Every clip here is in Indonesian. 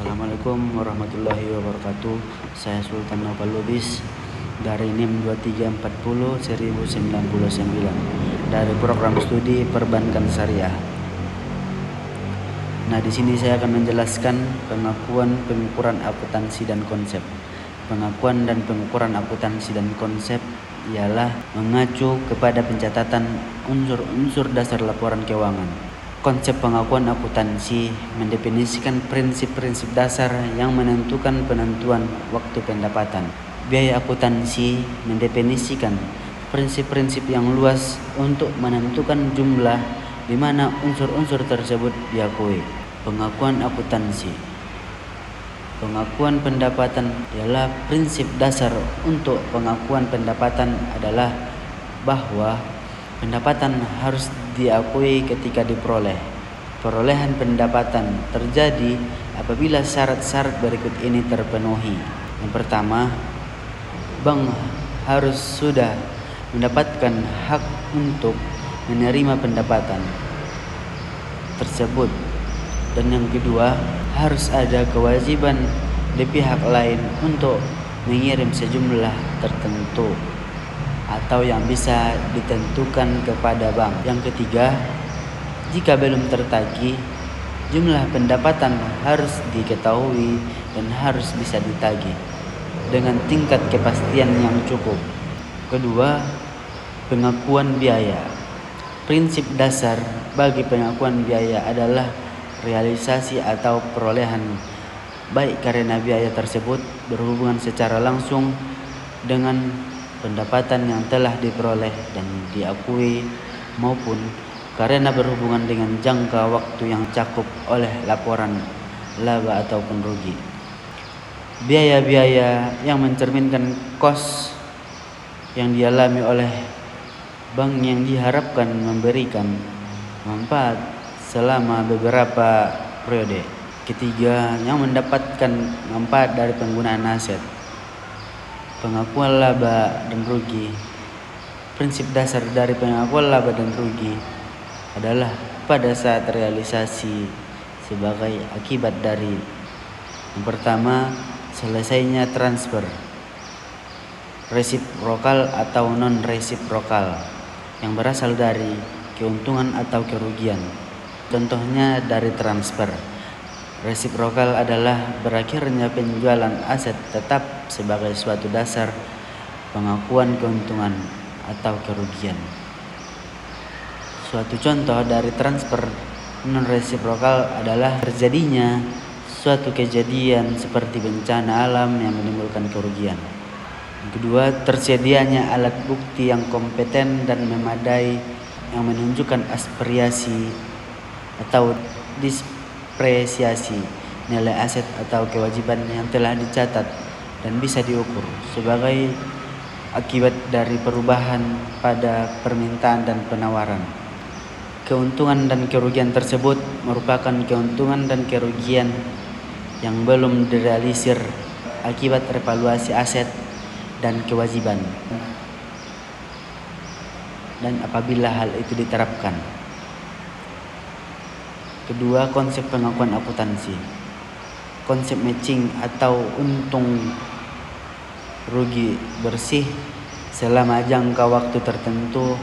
Assalamualaikum warahmatullahi wabarakatuh. Saya Sultan Nopal Lubis dari NIM 2340 1099 dari program studi Perbankan Syariah. Nah, di sini saya akan menjelaskan pengakuan, pengukuran akuntansi dan konsep. Pengakuan dan pengukuran akuntansi dan konsep ialah mengacu kepada pencatatan unsur-unsur dasar laporan keuangan. Konsep pengakuan akuntansi mendefinisikan prinsip-prinsip dasar yang menentukan penentuan waktu pendapatan. Biaya akuntansi mendefinisikan prinsip-prinsip yang luas untuk menentukan jumlah di mana unsur-unsur tersebut diakui. Pengakuan akuntansi. Pengakuan pendapatan ialah prinsip dasar untuk pengakuan pendapatan adalah bahwa pendapatan harus diakui ketika diperoleh. Perolehan pendapatan terjadi apabila syarat-syarat berikut ini terpenuhi. Yang pertama, bank harus sudah mendapatkan hak untuk menerima pendapatan tersebut. Dan yang kedua, harus ada kewajiban di pihak lain untuk mengirim sejumlah tertentu atau yang bisa ditentukan kepada bank. Yang ketiga, jika belum tertagih, jumlah pendapatan harus diketahui dan harus bisa ditagih dengan tingkat kepastian yang cukup. Kedua, pengakuan biaya. Prinsip dasar bagi pengakuan biaya adalah realisasi atau perolehan, baik karena biaya tersebut berhubungan secara langsung dengan pendapatan yang telah diperoleh dan diakui maupun karena berhubungan dengan jangka waktu yang cakup oleh laporan laba ataupun rugi. Biaya-biaya yang mencerminkan kos yang dialami oleh bank yang diharapkan memberikan manfaat selama beberapa periode. Ketiga, yang mendapatkan manfaat dari penggunaan aset. Pengakuan laba dan rugi. Prinsip dasar dari pengakuan laba dan rugi adalah pada saat realisasi sebagai akibat dari yang pertama, selesainya transfer resiprokal atau non-resiprokal yang berasal dari keuntungan atau kerugian. Contohnya dari transfer resiprokal adalah berakhirnya penjualan aset tetap sebagai suatu dasar pengakuan keuntungan atau kerugian. Suatu contoh dari transfer non-resiprokal adalah terjadinya suatu kejadian seperti bencana alam yang menimbulkan kerugian. Yang kedua, tersedianya alat bukti yang kompeten dan memadai yang menunjukkan aspirasi atau apresiasi nilai aset atau kewajiban yang telah dicatat dan bisa diukur sebagai akibat dari perubahan pada permintaan dan penawaran. Keuntungan dan kerugian tersebut merupakan keuntungan dan kerugian yang belum direalisir akibat revaluasi aset dan kewajiban. Dan apabila hal itu diterapkan. Kedua, konsep pengakuan akuntansi. Konsep matching atau untung rugi bersih selama jangka waktu tertentu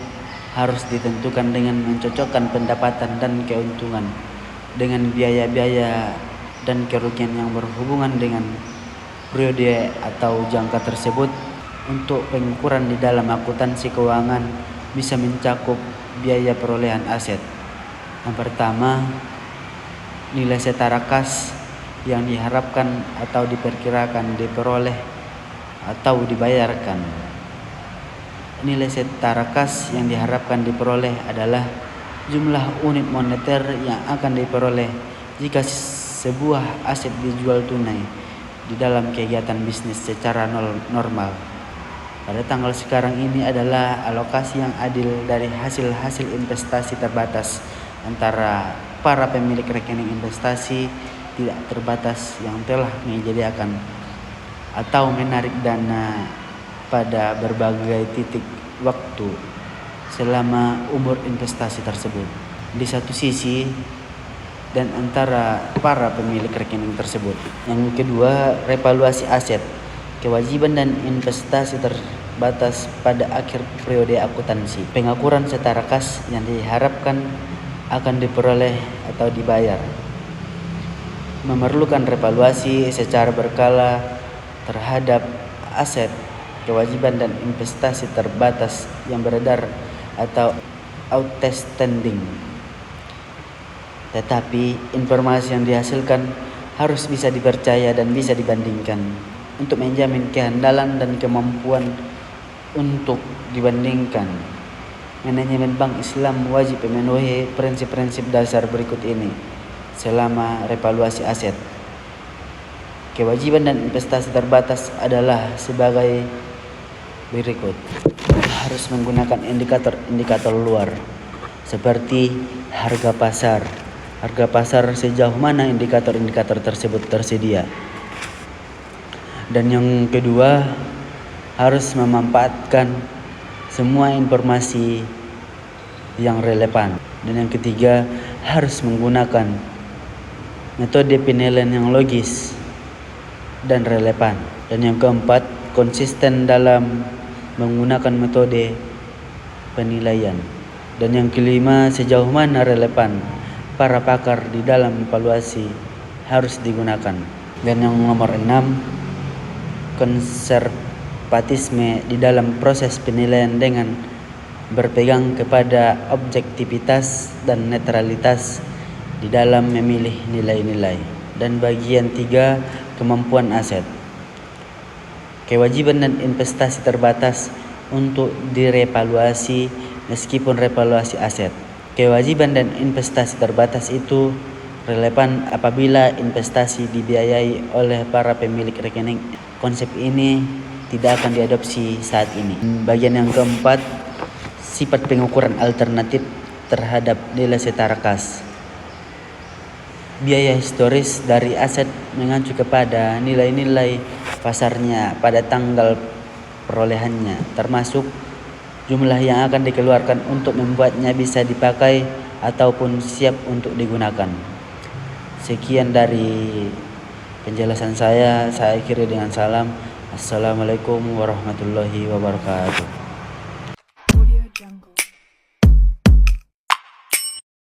harus ditentukan dengan mencocokkan pendapatan dan keuntungan dengan biaya-biaya dan kerugian yang berhubungan dengan periode atau jangka tersebut. Untuk pengukuran di dalam akuntansi keuangan bisa mencakup biaya perolehan aset. Yang pertama, nilai setara kas yang diharapkan atau diperkirakan diperoleh atau dibayarkan. Nilai setara kas yang diharapkan diperoleh adalah jumlah unit moneter yang akan diperoleh jika sebuah aset dijual tunai di dalam kegiatan bisnis secara normal. Pada tanggal sekarang ini adalah alokasi yang adil dari hasil-hasil investasi terbatas antara para pemilik rekening investasi tidak terbatas yang telah menyediakan atau menarik dana pada berbagai titik waktu selama umur investasi tersebut. Di satu sisi, dan antara para pemilik rekening tersebut. Yang kedua, revaluasi aset, kewajiban dan investasi terbatas pada akhir periode akuntansi. Pengukuran setara kas yang diharapkan akan diperoleh atau dibayar. Memerlukan revaluasi secara berkala terhadap aset, kewajiban dan investasi terbatas yang beredar atau outstanding. Tetapi informasi yang dihasilkan harus bisa dipercaya dan bisa dibandingkan untuk menjamin kehandalan dan kemampuan untuk dibandingkan. Manajemen Bank Islam wajib memenuhi prinsip-prinsip dasar berikut ini selama revaluasi aset. Kewajiban dan investasi terbatas adalah sebagai berikut. Harus menggunakan indikator luar seperti harga pasar. Harga pasar sejauh mana indikator-indikator tersebut tersedia. Dan yang kedua, harus memanfaatkan semua informasi yang relevan. Dan yang ketiga, harus menggunakan metode penilaian yang logis dan relevan. Dan yang keempat, konsisten dalam menggunakan metode penilaian. Dan yang kelima, sejauh mana relevan para pakar di dalam evaluasi harus digunakan. Dan yang nomor 6, konservatisme di dalam proses penilaian dengan berpegang kepada objektivitas dan netralitas di dalam memilih nilai-nilai. Dan bagian 3, kemampuan aset, kewajiban dan investasi terbatas untuk direvaluasi meskipun revaluasi aset. Kewajiban dan investasi terbatas itu relevan apabila investasi dibiayai oleh para pemilik rekening. Konsep ini tidak akan diadopsi saat ini. Bagian yang keempat, sifat pengukuran alternatif terhadap nilai setara kas. Biaya historis dari aset mengacu kepada nilai-nilai pasarnya pada tanggal perolehannya, termasuk jumlah yang akan dikeluarkan untuk membuatnya bisa dipakai ataupun siap untuk digunakan. Sekian dari penjelasan saya akhiri dengan salam. Assalamualaikum warahmatullahi wabarakatuh.